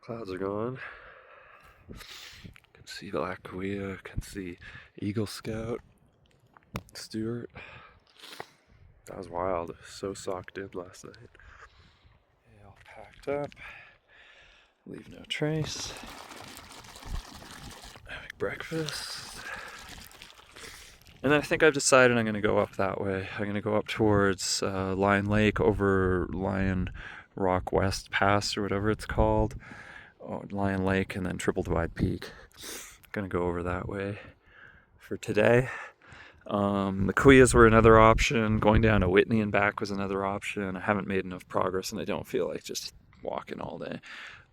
Clouds are gone. Can see Black Kaweah, can see Eagle Scout, Stewart. That was wild. It was so socked in last night. Yeah, all packed up. Leave no trace. Having breakfast. And then I think I've decided I'm going to go up that way. I'm going to go up towards Lion Lake over Lion Rock West Pass or whatever it's called. Lion Lake and then Triple Divide Peak. I'm going to go over that way for today. The Kaweahs were another option. Going down to Whitney and back was another option. I haven't made enough progress and I don't feel like just walking all day.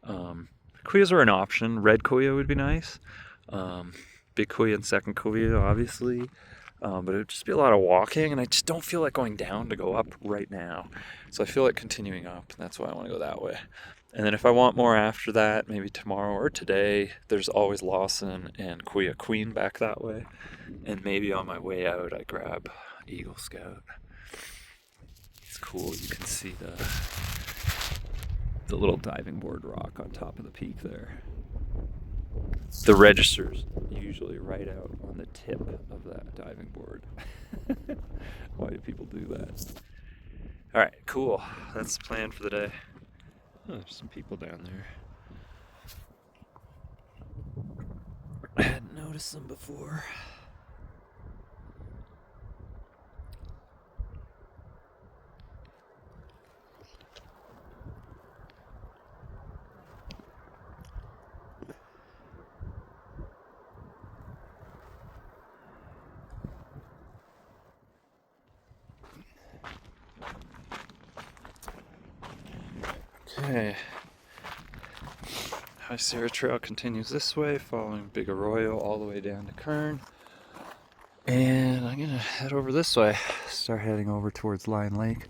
Kaweahs were an option. Red Kaweah would be nice. Big Kaweah and second Kaweah, obviously. But it would just be a lot of walking, and I just don't feel like going down to go up right now. So I feel like continuing up, and that's why I want to go that way. And then if I want more after that, maybe tomorrow or today, there's always Lawson and Kaweah Queen back that way. And maybe on my way out, I grab Eagle Scout. It's cool. You can see the little diving board rock on top of the peak there. The register's usually right out on the tip of that diving board. Why do people do that? All right, cool. That's the plan for the day. Oh, there's some people down there. I hadn't noticed them before. Okay. High Sierra Trail continues this way, following Big Arroyo all the way down to Kern. And I'm gonna head over this way, start heading over towards Lion Lake.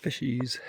Fishies.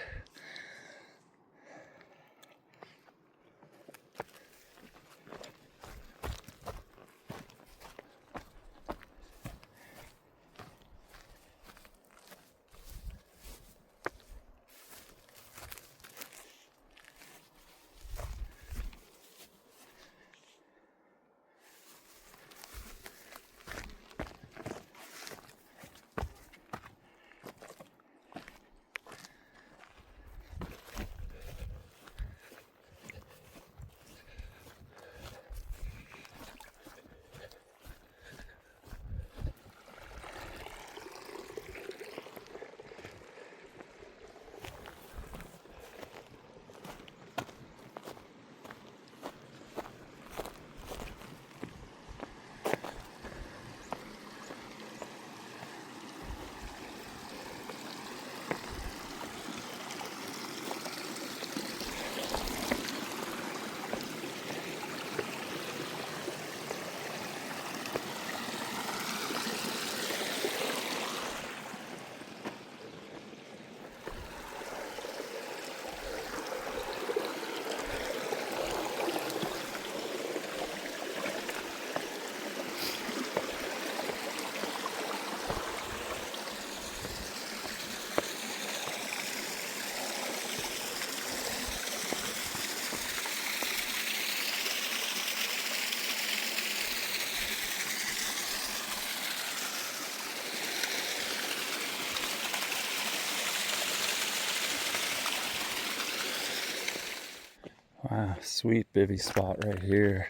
Wow, sweet bivvy spot right here.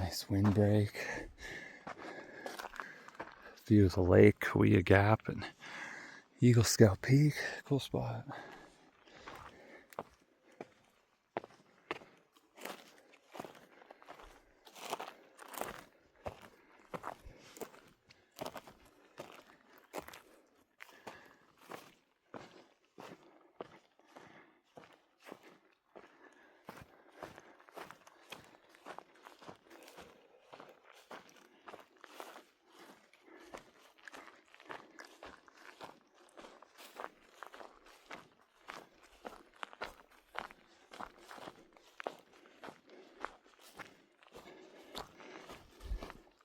Nice windbreak. View of the lake, Kaweah Gap, and Eagle Scout Peak. Cool spot.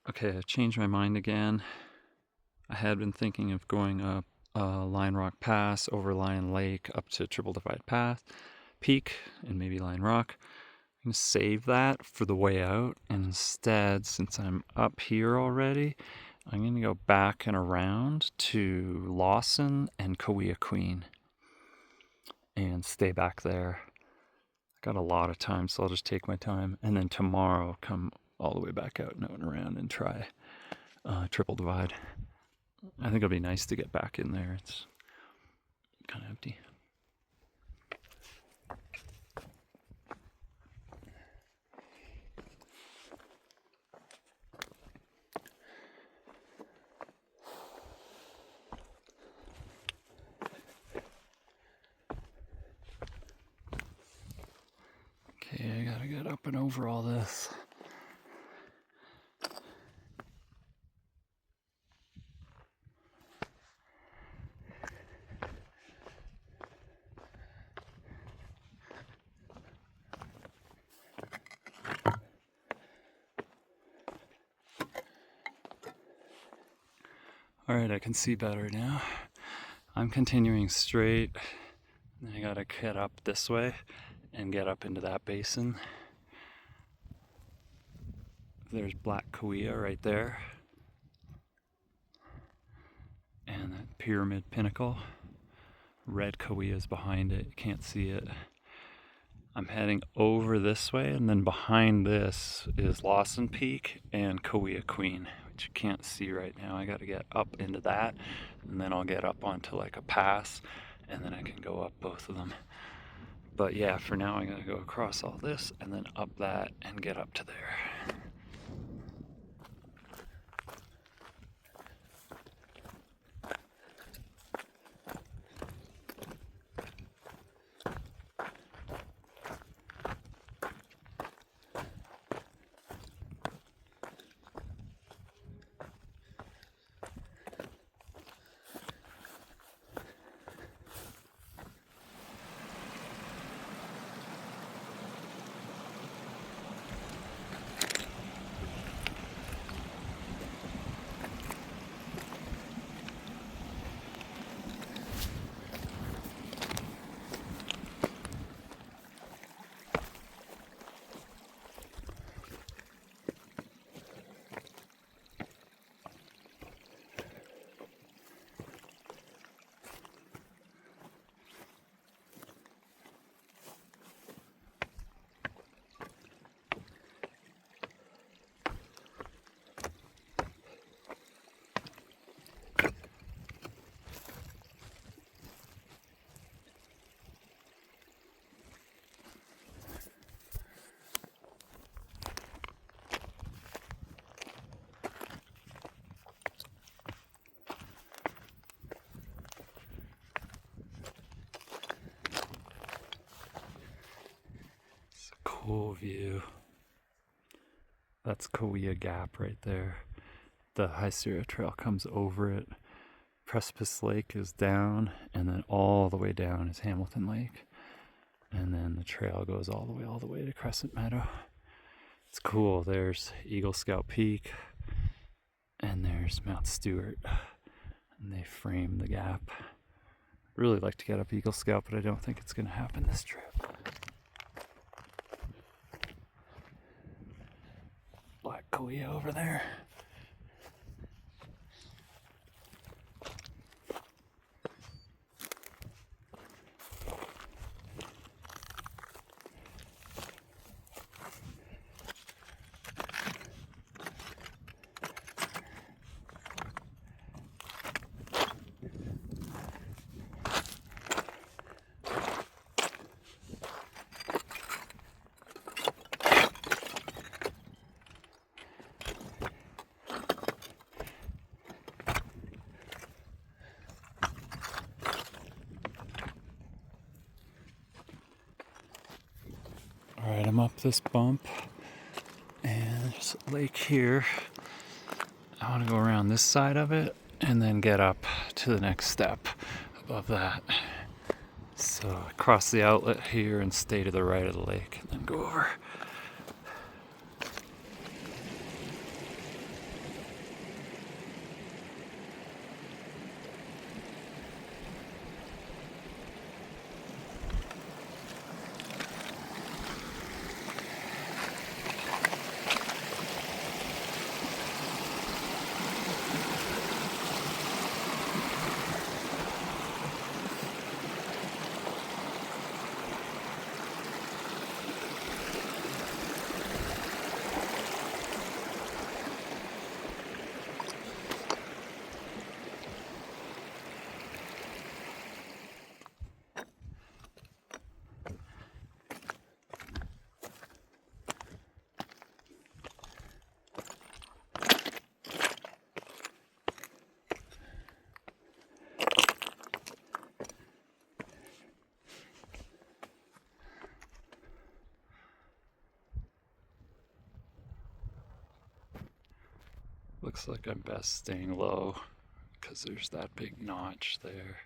Okay, I've changed my mind again. I had been thinking of going up Lion Rock Pass, over Lion Lake, up to Triple Divide Path, Peak, and maybe Lion Rock. I'm going to save that for the way out. And instead, since I'm up here already, I'm going to go back and around to Lawson and Kaweah Queen and stay back there. I got a lot of time, so I'll just take my time. And then tomorrow, come all the way back out and out and around and try Triple Divide. I think it'll be nice to get back in there. It's kind of empty. Okay, I gotta get up and over all this. Alright, I can see better now. I'm continuing straight. I gotta get up this way and get up into that basin. There's Black Kaweah right there. And that pyramid pinnacle. Red Kaweah is behind it. You can't see it. I'm heading over this way, and then behind this is Lawson Peak and Kaweah Queen, which you can't see right now. I gotta get up into that, and then I'll get up onto like a pass, and then I can go up both of them. But yeah, for now I gotta go across all this, and then up that, and get up to there. Cool view. That's Kaweah Gap right there. The High Sierra Trail comes over it. Precipice Lake is down, and then all the way down is Hamilton Lake. And then the trail goes all the way to Crescent Meadow. It's cool. There's Eagle Scout Peak, and there's Mount Stewart. And they frame the gap. Really like to get up Eagle Scout, but I don't think it's going to happen this trip. Black Kaweah over there. come up this bump, and there's a lake here. I want to go around this side of it and then get up to the next step above that. So cross the outlet here and stay to the right of the lake and then go over. Looks like I'm best staying low because there's that big notch there.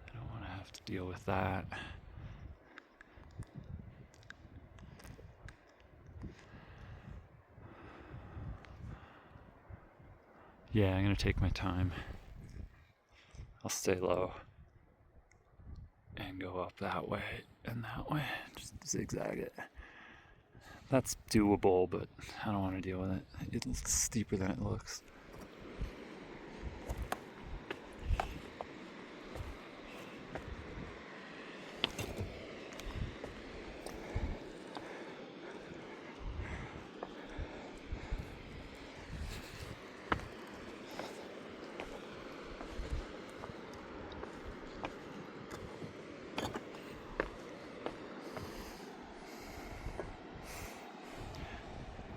I don't want to have to deal with that. Yeah, I'm going to take my time. I'll stay low and go up that way and that way. Just zigzag it. That's doable, but I don't want to deal with it. It's steeper than it looks.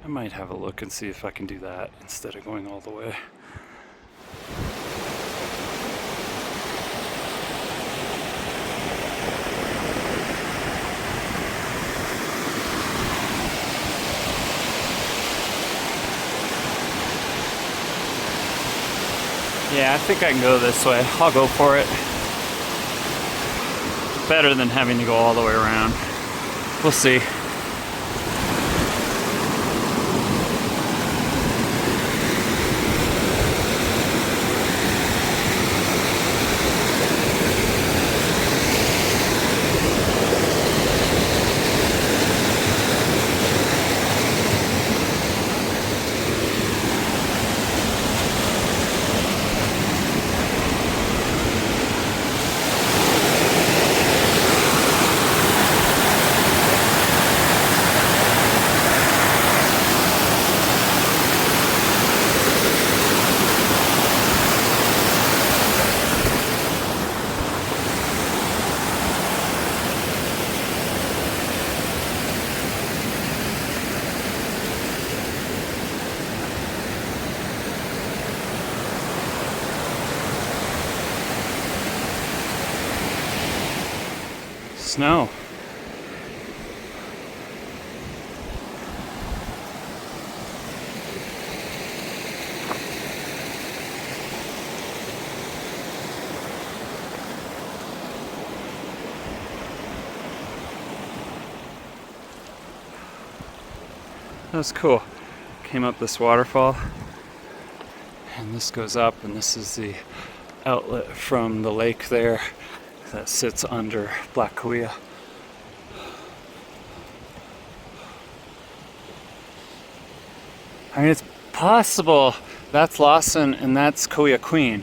I might have a look and see if I can do that instead of going all the way. Yeah, I think I can go this way. I'll go for it. Better than having to go all the way around. We'll see. Snow. That was cool. Came up this waterfall, and this goes up, and this is the outlet from the lake there that sits under Black Kaweah. I mean, it's possible that's Lawson and that's Kaweah Queen.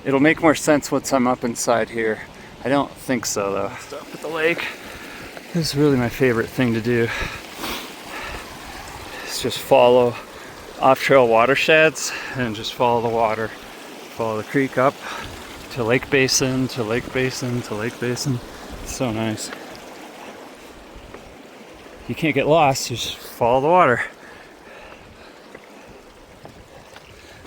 It'll make more sense once I'm up inside here. I don't think so though. Stuff at the lake. This is really my favorite thing to do. It's just follow off-trail watersheds and just follow the water. Follow the creek up to Lake Basin, to Lake Basin, to Lake Basin. It's so nice. You can't get lost, you just follow the water.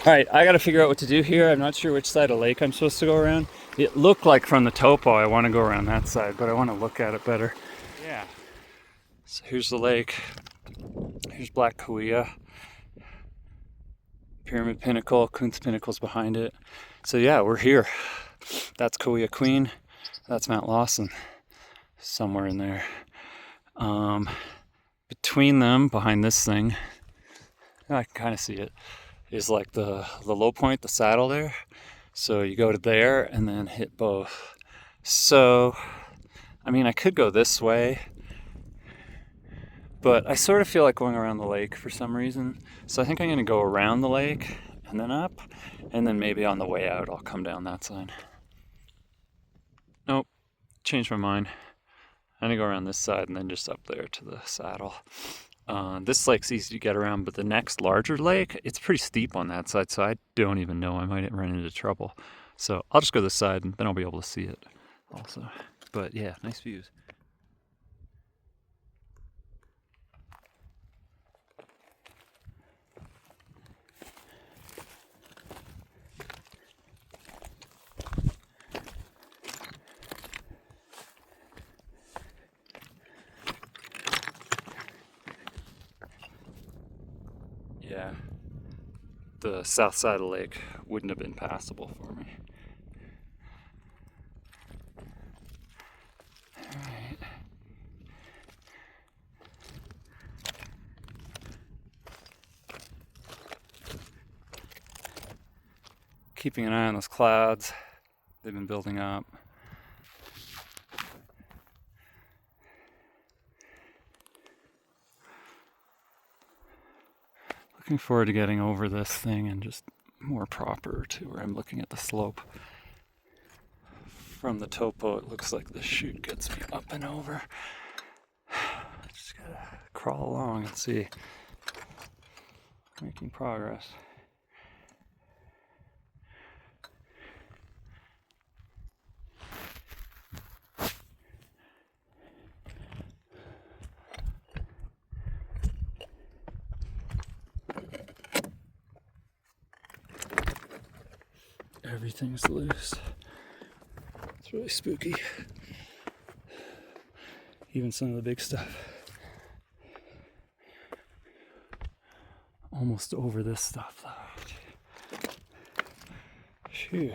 Alright, I gotta figure out what to do here. I'm not sure which side of the lake I'm supposed to go around. It looked like from the topo I want to go around that side, but I want to look at it better. So here's the lake. Here's Black Kaweah. Pyramid Pinnacle, Kuntz Pinnacle's behind it. So yeah, we're here. That's Kaweah Queen. That's Mount Lawson. Somewhere in there. Between them, behind this thing, I can kind of see it, is like the low point, the saddle there. So you go to there and then hit both. So, I mean, I could go this way, but I sort of feel like going around the lake for some reason. So I think I'm going to go around the lake and then up, and then maybe on the way out I'll come down that side. Nope, changed my mind. I'm going to go around this side and then just up there to the saddle. This lake's easy to get around, but the next larger lake, it's pretty steep on that side, so I don't even know. I might run into trouble. So I'll just go this side and then I'll be able to see it also. But yeah, nice views. Yeah, the south side of the lake wouldn't have been passable for me. Alright. Keeping an eye on those clouds. They've been building up. Looking forward to getting over this thing and just more proper to where I'm looking at the slope. From the topo, it looks like the chute gets me up and over. Just gotta crawl along and see. Making progress. Everything's loose. It's really spooky. Even some of the big stuff. Almost over this stuff though. Phew.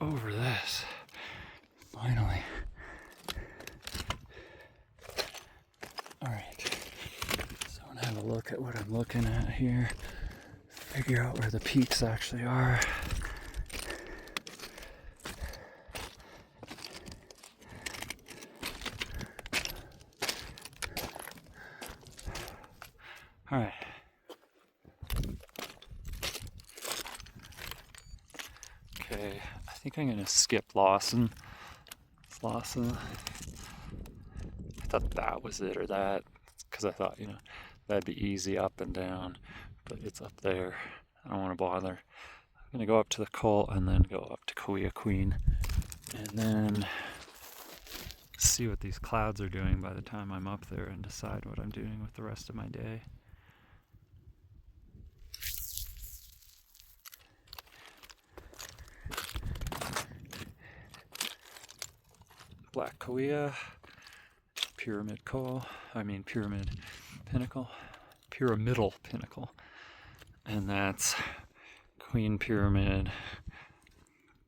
Over this. Finally. Alright. So I'm gonna have a look at what I'm looking at here. Figure out where the peaks actually are. Alright. Okay, I think I'm gonna skip Lawson. It's Lawson. I thought that was it or that, because I thought, that'd be easy up and down, but it's up there. I don't want to bother. I'm gonna go up to the Col and then go up to Kaweah Queen, and then see what these clouds are doing by the time I'm up there and decide what I'm doing with the rest of my day. Black Kaweah, Pyramid Pinnacle, Pyramidal Pinnacle, and that's Queen Pyramid,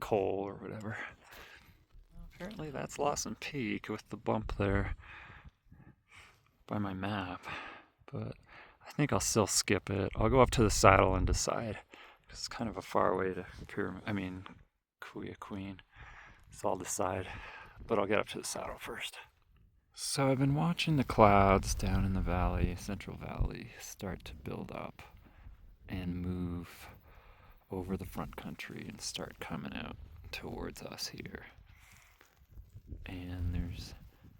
Col or whatever. Apparently that's Lawson Peak with the bump there by my map, but I think I'll still skip it. I'll go up to the saddle and decide, because it's kind of a far way to Kaweah Queen, so I'll decide. But I'll get up to the saddle first. So I've been watching the clouds down in the valley, Central Valley, start to build up and move over the front country and start coming out towards us here. And there's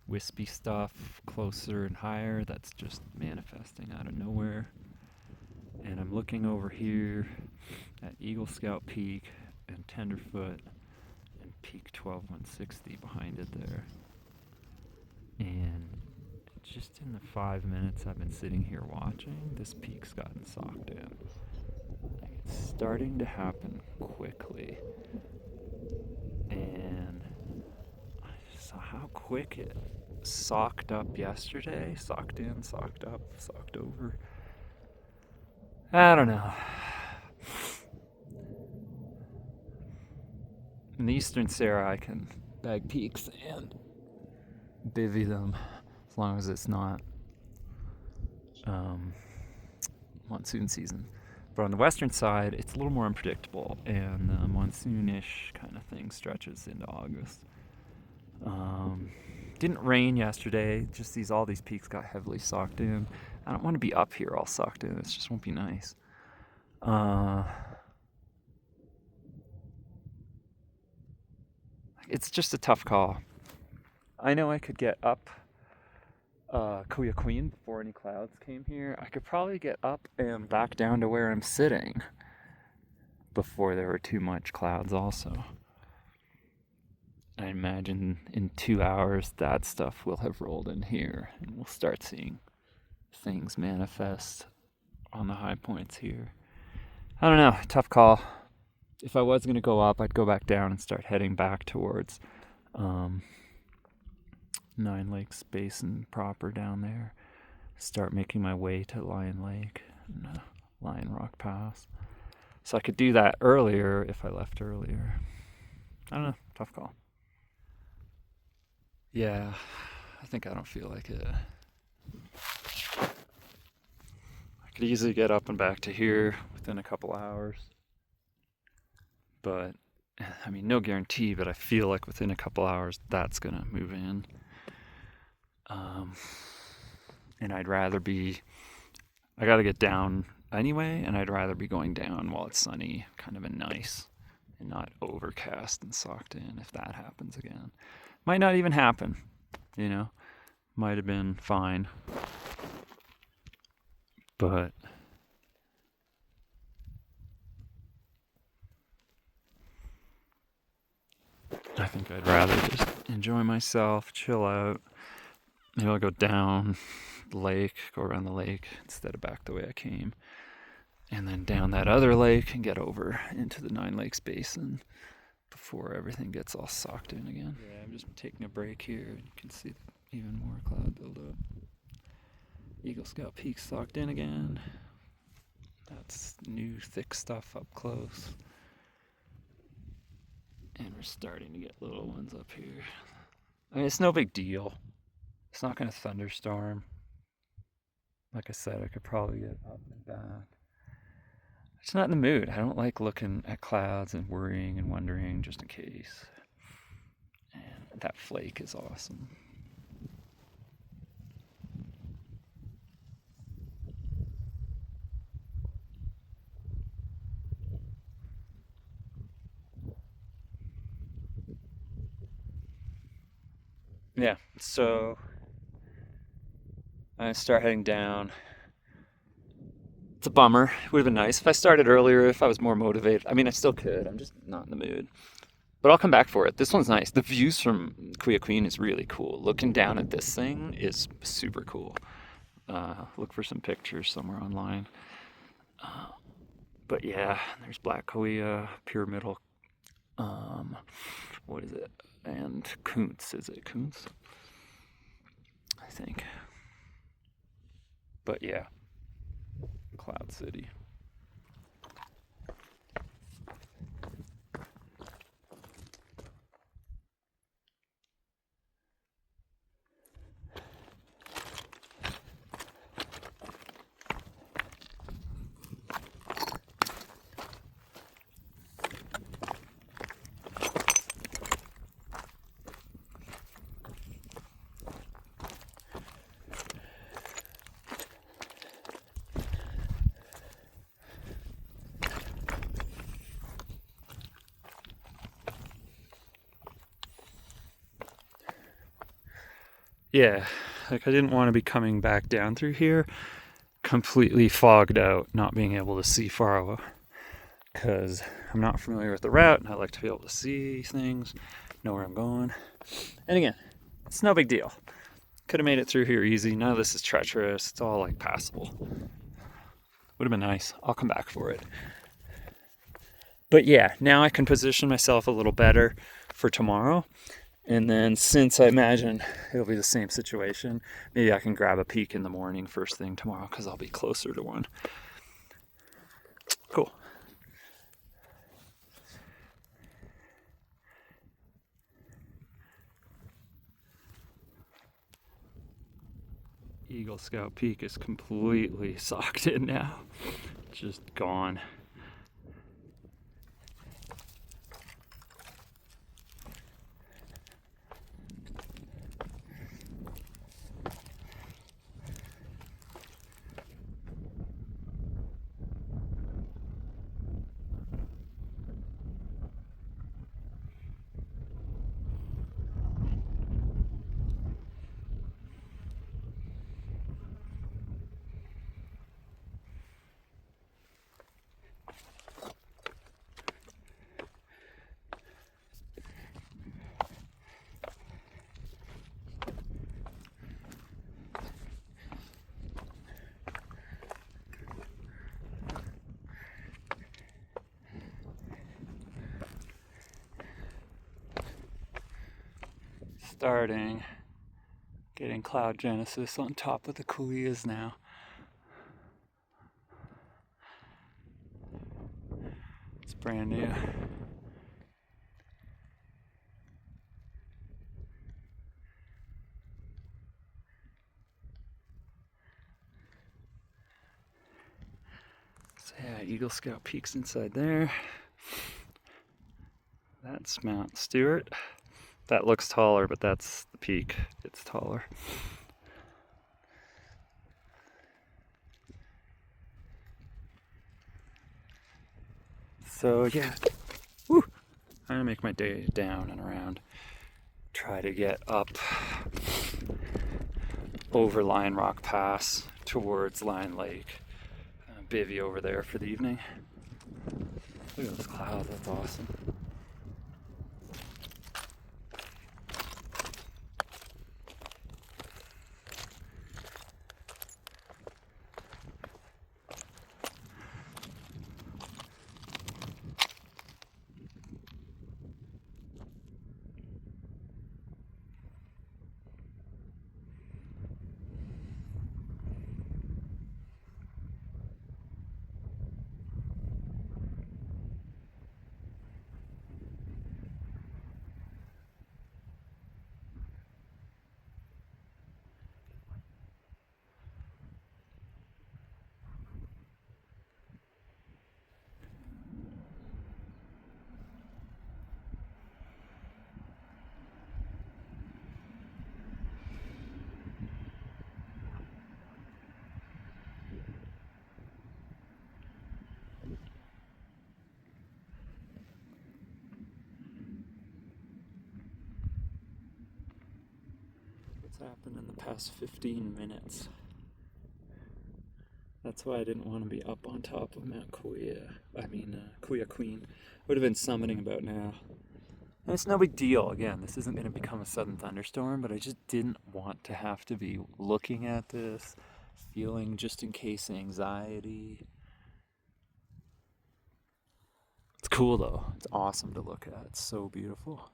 wispy stuff closer and higher that's just manifesting out of nowhere. And I'm looking over here at Eagle Scout Peak and Tenderfoot and Peak 12160 behind it there. And just in the 5 minutes I've been sitting here watching, this peak's gotten socked in. It's starting to happen quickly. And So how quick it socked up yesterday. Socked in, socked up, socked over. I don't know. In the Eastern Sierra, I can bag peaks and bivvy them as long as it's not monsoon season. But on the western side, it's a little more unpredictable, and the monsoonish kind of thing stretches into August. Didn't rain yesterday, just all these peaks got heavily socked in. I don't want to be up here all socked in, it just won't be nice. It's just a tough call. I know I could get up Kaweah Queen before any clouds came here. I could probably get up and back down to where I'm sitting before there were too much clouds also. I imagine in 2 hours that stuff will have rolled in here and we'll start seeing things manifest on the high points here. I don't know, tough call. If I was going to go up, I'd go back down and start heading back towards Lakes Basin proper down there. Start making my way to Lion Lake and Lion Rock Pass. So I could do that earlier if I left earlier. I don't know, tough call. Yeah, I think I don't feel like it. I could easily get up and back to here within a couple hours. But, I mean, no guarantee, but I feel like within a couple hours that's going to move in. And I got to get down anyway, and I'd rather be going down while it's sunny, kind of nice, and not overcast and socked in if that happens again. Might not even happen, might have been fine. But I think I'd rather just enjoy myself, chill out. Maybe I'll go down the lake, go around the lake instead of back the way I came. And then down that other lake and get over into the Lakes Basin before everything gets all socked in again. Yeah, I'm just taking a break here. You can see even more cloud buildup. Eagle Scout Peak socked in again. That's new thick stuff up close. And we're starting to get little ones up here. I mean, it's no big deal. It's not going to thunderstorm. Like I said, I could probably get up and back. I'm just not in the mood. I don't like looking at clouds and worrying and wondering just in case. And that flake is awesome. Yeah, so I start heading down. It's a bummer. It would have been nice if I started earlier, if I was more motivated. I mean, I still could. I'm just not in the mood. But I'll come back for it. This one's nice. The views from Kaweah Queen is really cool. Looking down at this thing is super cool. Look for some pictures somewhere online. But yeah, there's Black Kaweah, Pyramidal. What is it? And Kuntz. Is it Kuntz? I think. But yeah, Cloud City. Yeah, like I didn't want to be coming back down through here completely fogged out, not being able to see far, because I'm not familiar with the route and I like to be able to see things, know where I'm going. And again, it's no big deal. Could have made it through here easy. None of this is treacherous. It's all like passable. Would have been nice. I'll come back for it. But yeah, now I can position myself a little better for tomorrow. And then since I imagine it'll be the same situation, maybe I can grab a peek in the morning first thing tomorrow because I'll be closer to one. Cool. Eagle Scout Peak is completely socked in now. Just gone. Starting getting cloud genesis on top of the Kaweahs now. It's brand new. So yeah, Eagle Scout Peak's inside there. That's Mount Stewart. That looks taller, but that's the peak. It's taller. So yeah, woo, I'm gonna make my day down and around. Try to get up over Lion Rock Pass towards Lion Lake. Bivvy over there for the evening. Look at those clouds, that's awesome. Happened in the past 15 minutes. That's why I didn't want to be up on top of Mount Kaweah. Kaweah Queen. Would have been summiting about now. And it's no big deal. Again, this isn't going to become a sudden thunderstorm, but I just didn't want to have to be looking at this, feeling just in case anxiety. It's cool though. It's awesome to look at. It's so beautiful.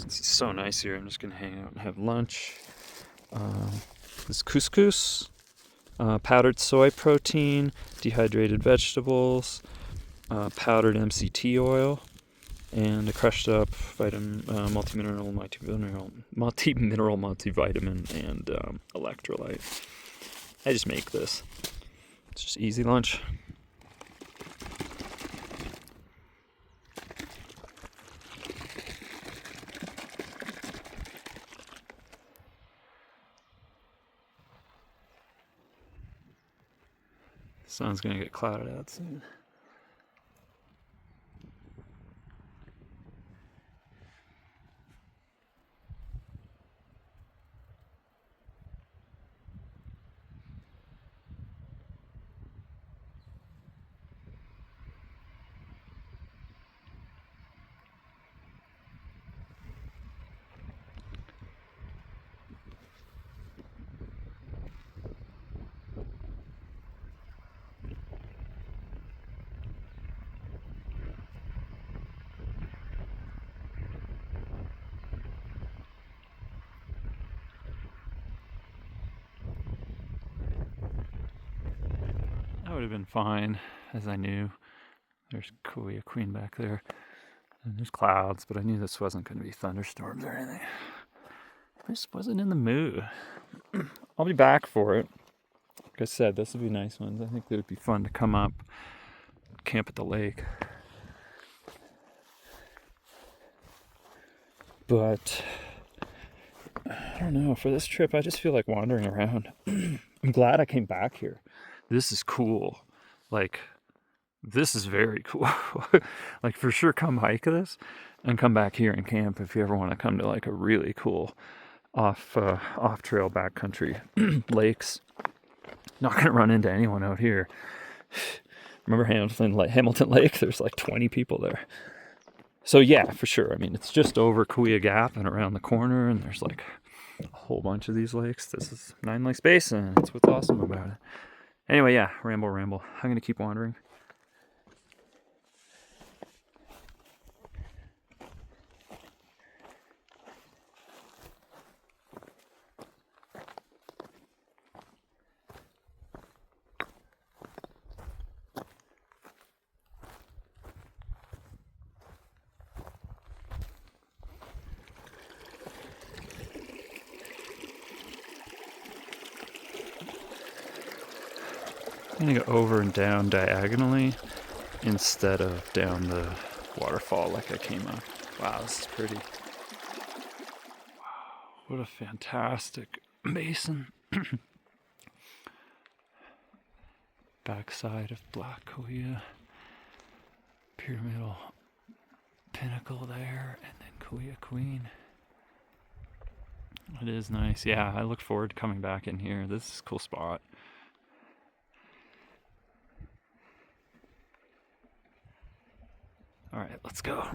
It's so nice here. I'm just gonna hang out and have lunch. This couscous, powdered soy protein, dehydrated vegetables, powdered MCT oil, and a crushed up multi-mineral, multivitamin, and electrolyte. I just make this. It's just easy lunch. The sun's gonna get clouded out soon. That would have been fine, as I knew. There's Kaweah Queen back there. And there's clouds, but I knew this wasn't going to be thunderstorms or anything. I just wasn't in the mood. I'll be back for it. Like I said, this would be nice ones. I think it would be fun to come up, camp at the lake. But I don't know, for this trip I just feel like wandering around. I'm glad I came back here. This is cool. Like, this is very cool. Like, for sure, come hike this and come back here and camp if you ever want to come to like a really cool off trail backcountry lakes. Not gonna run into anyone out here. Remember Hamilton Lake? There's like 20 people there. So yeah, for sure. I mean, it's just over Kaweah Gap and around the corner, and there's like a whole bunch of these lakes. This is Lakes Basin. That's what's awesome about it. Anyway, yeah, ramble. I'm gonna keep wandering. I'm gonna go over and down diagonally instead of down the waterfall like I came up. Wow, this is pretty. Wow, what a fantastic basin. Backside of Black Kaweah. Pyramidal pinnacle there, and then Kaweah Queen. It is nice. Yeah, I look forward to coming back in here. This is a cool spot. All right, let's go.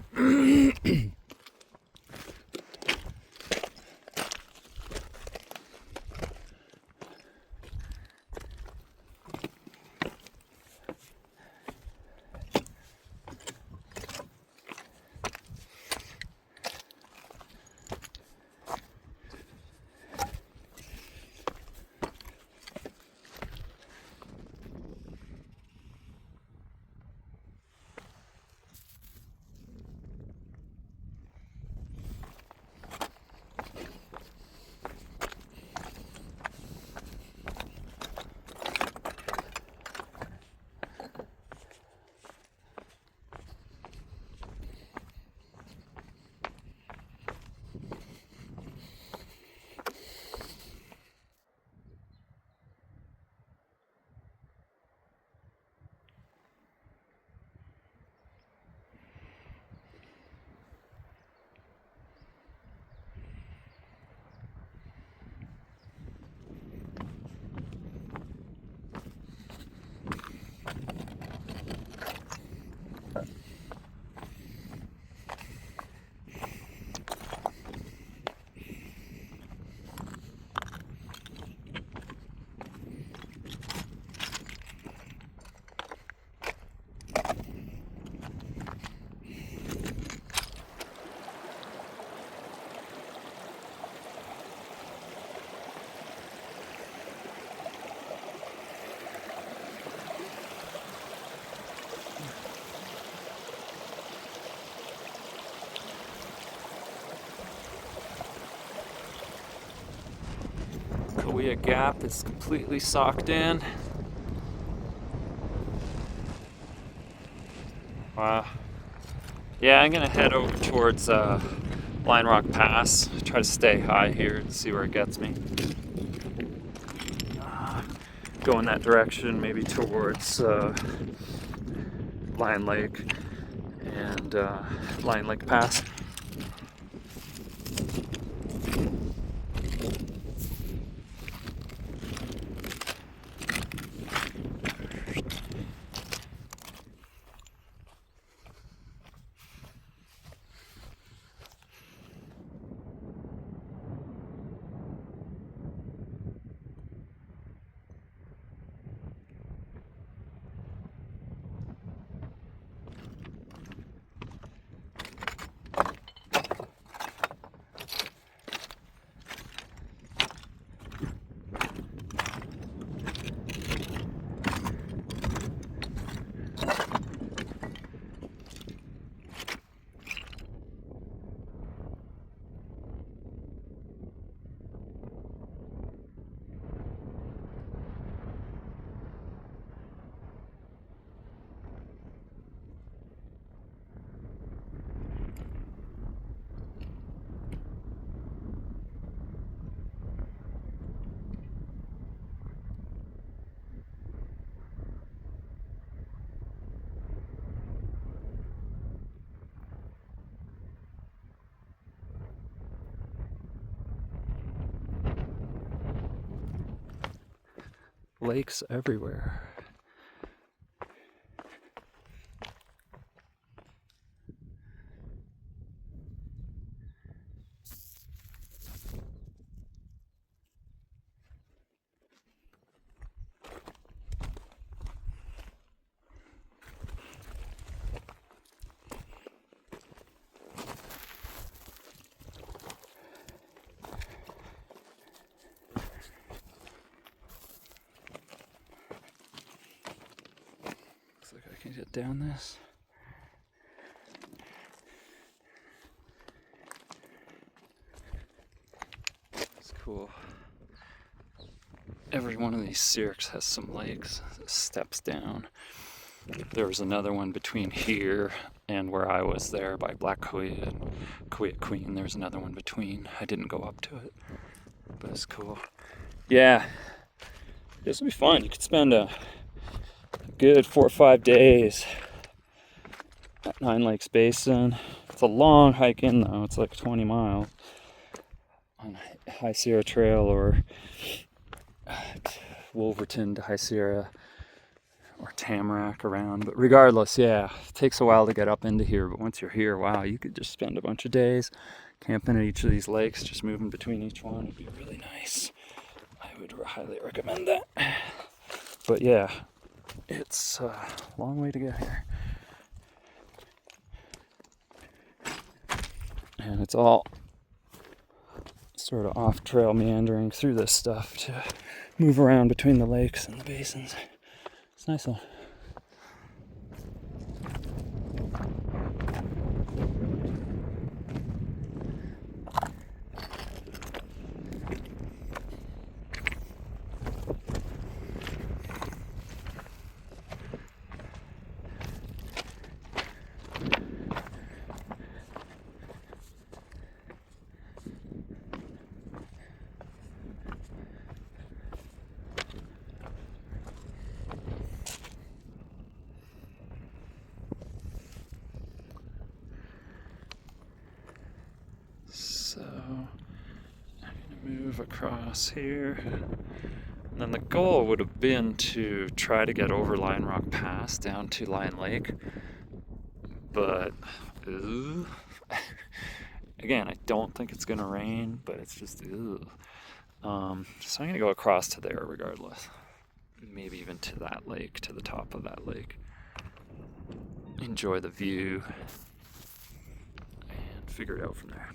Kaweah Gap is completely socked in. Wow. Yeah, I'm gonna head over towards Lion Rock Pass. Try to stay high here and see where it gets me. Go in that direction, maybe towards Lion Lake and Lion Lake Pass. Lakes everywhere. Looks like I can get down this. It's cool. Every one of these cirques has some lakes, steps down. There was another one between here and where I was there by Black Kaweah and Kaweah Queen. There's another one between. I didn't go up to it, but it's cool. Yeah, this will be fun. You could spend a good 4 or 5 days at Lakes Basin. It's a long hike in though. It's like 20 miles on High Sierra Trail or Wolverton to High Sierra or Tamarack around. But regardless, yeah, it takes a while to get up into here. But once you're here, wow, you could just spend a bunch of days camping at each of these lakes, just moving between each one. It'd be really nice. I would highly recommend that. But yeah, it's a long way to get here. And it's all sort of off trail meandering through this stuff to move around between the lakes and the basins. It's nice though. So I'm gonna move across here. And then the goal would have been to try to get over Lion Rock Pass down to Lion Lake. But again, I don't think it's gonna rain, but it's just so I'm gonna go across to there regardless. Maybe even to that lake, to the top of that lake. Enjoy the view and figure it out from there.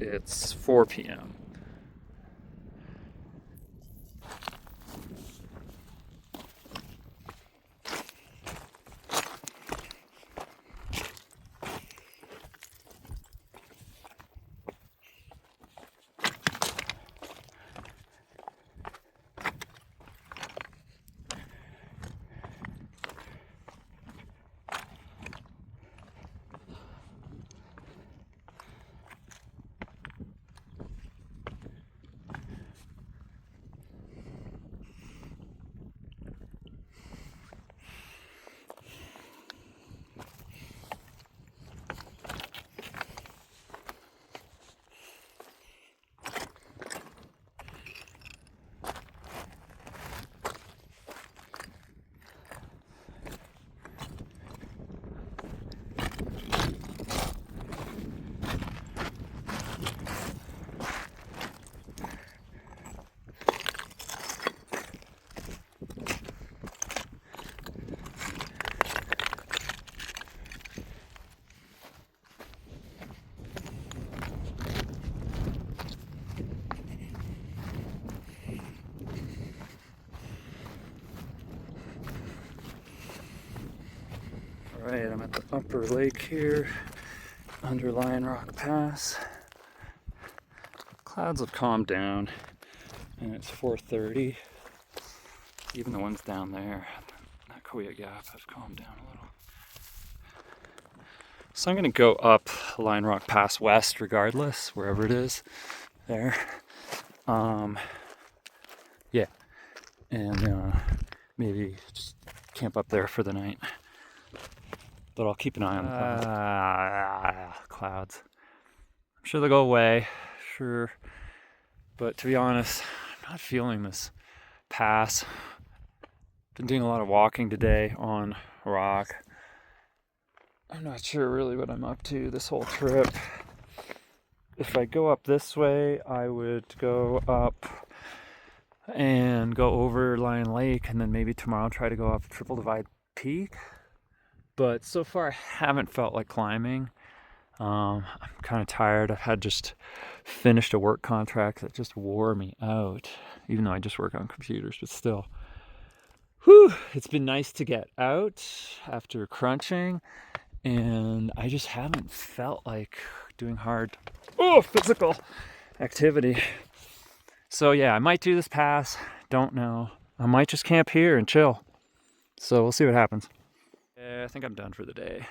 It's 4 p.m. Alright, I'm at the upper lake here, under Lion Rock Pass. Clouds have calmed down, and it's 4:30. Even the ones down there, that Kaweah Gap, have calmed down a little. So I'm going to go up Lion Rock Pass west regardless, wherever it is, there. Yeah, and maybe just camp up there for the night. But I'll keep an eye on the clouds. Clouds. I'm sure they'll go away, sure. But to be honest, I'm not feeling this pass. Been doing a lot of walking today on rock. I'm not sure really what I'm up to this whole trip. If I go up this way, I would go up and go over Lion Lake, and then maybe tomorrow try to go up Triple Divide Peak. But so far I haven't felt like climbing. I'm kind of tired. I've had just finished a work contract that just wore me out, even though I just work on computers, but still. Whew, it's been nice to get out after crunching, and I just haven't felt like doing hard physical activity. So yeah, I might do this pass, don't know. I might just camp here and chill. So we'll see what happens. Yeah, I think I'm done for the day.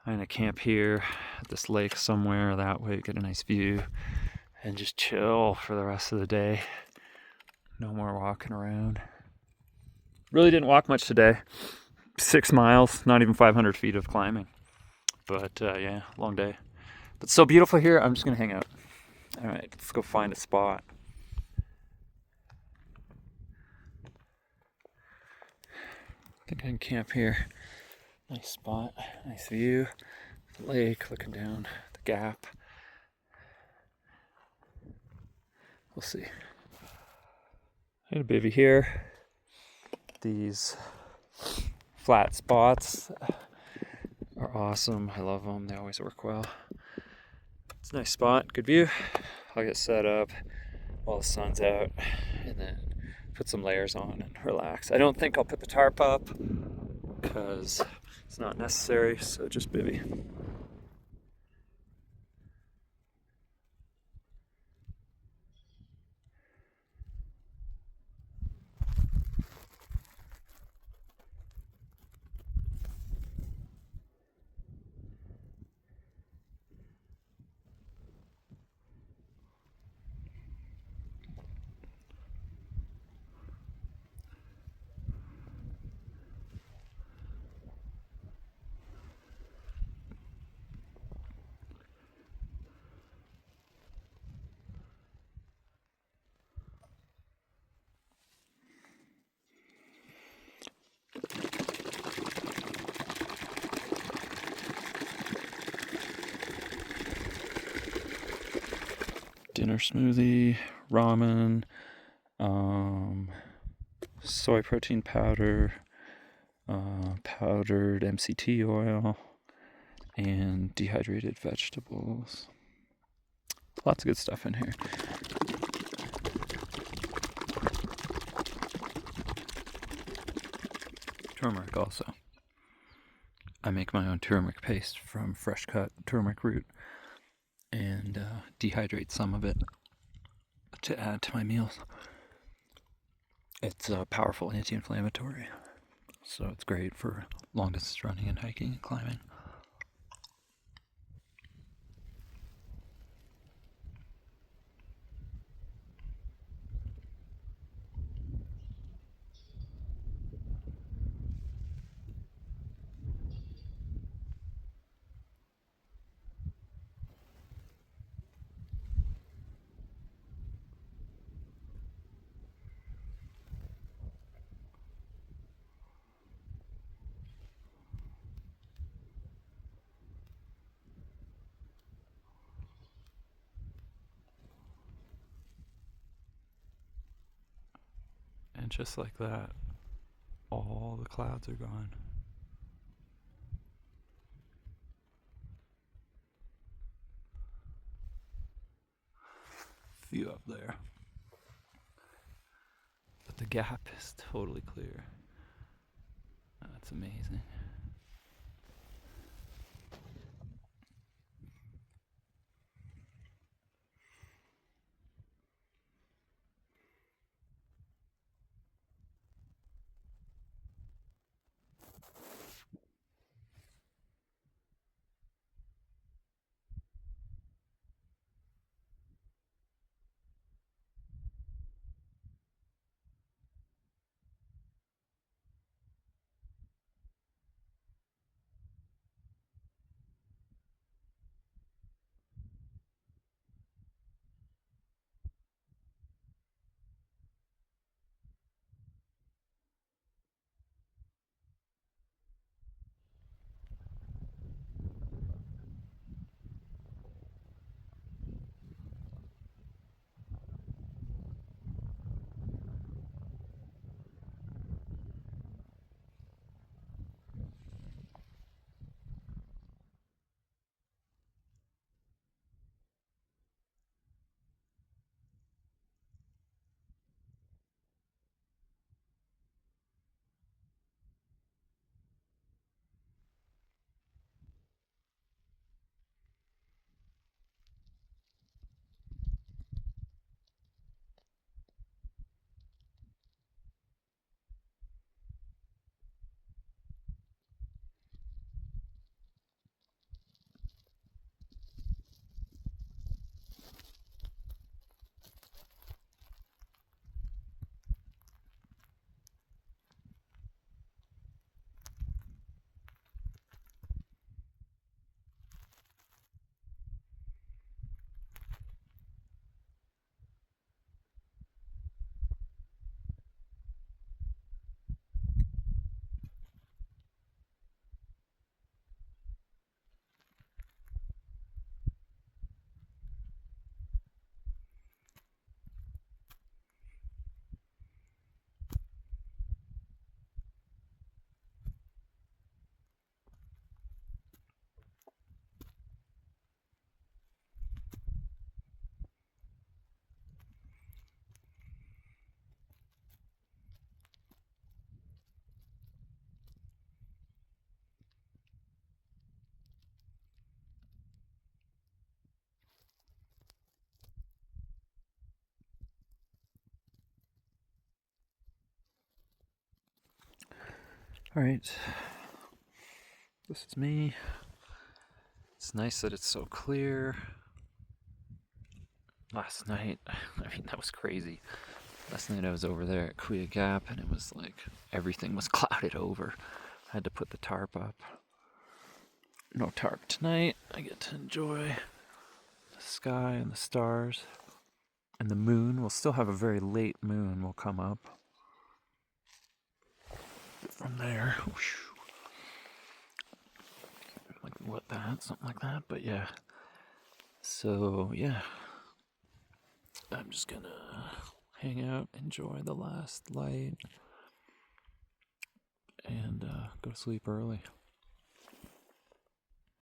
I'm gonna camp here at this lake somewhere that way, get a nice view, and just chill for the rest of the day. No more walking around. Really didn't walk much today. 6 miles, not even 500 feet of climbing. But yeah, long day. But so beautiful here, I'm just gonna hang out. All right, let's go find a spot. I think I can camp here. Nice spot, nice view. The lake, looking down the gap. We'll see. I had a bivvy here. These flat spots are awesome. I love them. They always work well. It's a nice spot, good view. I'll get set up while the sun's out and then put some layers on and relax. I don't think I'll put the tarp up because it's not necessary, so just bivvy. Dinner smoothie, ramen, soy protein powder, powdered MCT oil, and dehydrated vegetables. Lots of good stuff in here. Turmeric also. I make my own turmeric paste from fresh cut turmeric root and dehydrate some of it to add to my meals. It's a powerful anti-inflammatory, so it's great for long distance running and hiking and climbing. And just like that, all the clouds are gone. View up there. But the gap is totally clear. That's amazing. Alright, this is me. It's nice that it's so clear. Last night, I mean, that was crazy. Last night I was over there at Kaweah Gap and it was like everything was clouded over. I had to put the tarp up. No tarp tonight. I get to enjoy the sky and the stars. And the moon. We'll still have a very late moon will come up. From there. Like what that? Something like that. But yeah. So yeah. I'm just gonna hang out, enjoy the last light, and go to sleep early.